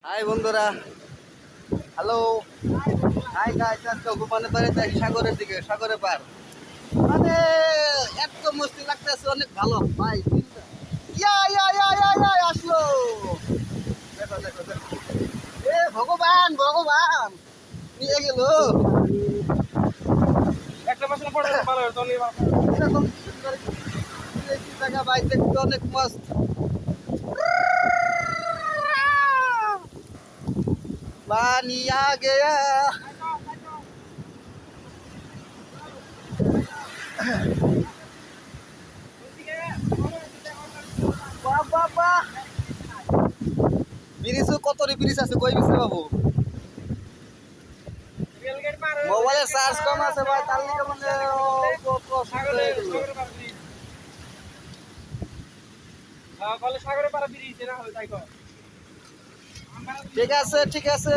High বন্ধুরা, hello. Hi guys, আজকে ঘুমানো পারে যাই সাগরের দিকে, সাগরে পার। মানে এত মস্তি লাগতেছে, অনেক ভালো ভাই। ইয়া ইয়া ইয়া ইয়া ইয়া আসলো। দেখো দেখো দেখো, এ ভগবান ভগবান নিয়ে গেল। একটা মাসে পড়ে ভালো হতো নি বাবা। এরকম সুন্দর জায়গা ভাই, দেখতে অনেক মস্ত। पानी आ गया। বাহ বাহ বাহ, ব্রিজ কত রে ব্রিজ আছে, কই ব্রিজ বাবু? রেলগেট পার মোবাইলে চার্জ কম আছে ভাই, তার লিগে মানে সাগরে পার ব্রিজ না হয় তাই কর। ঠিক আছে ঠিক আছে।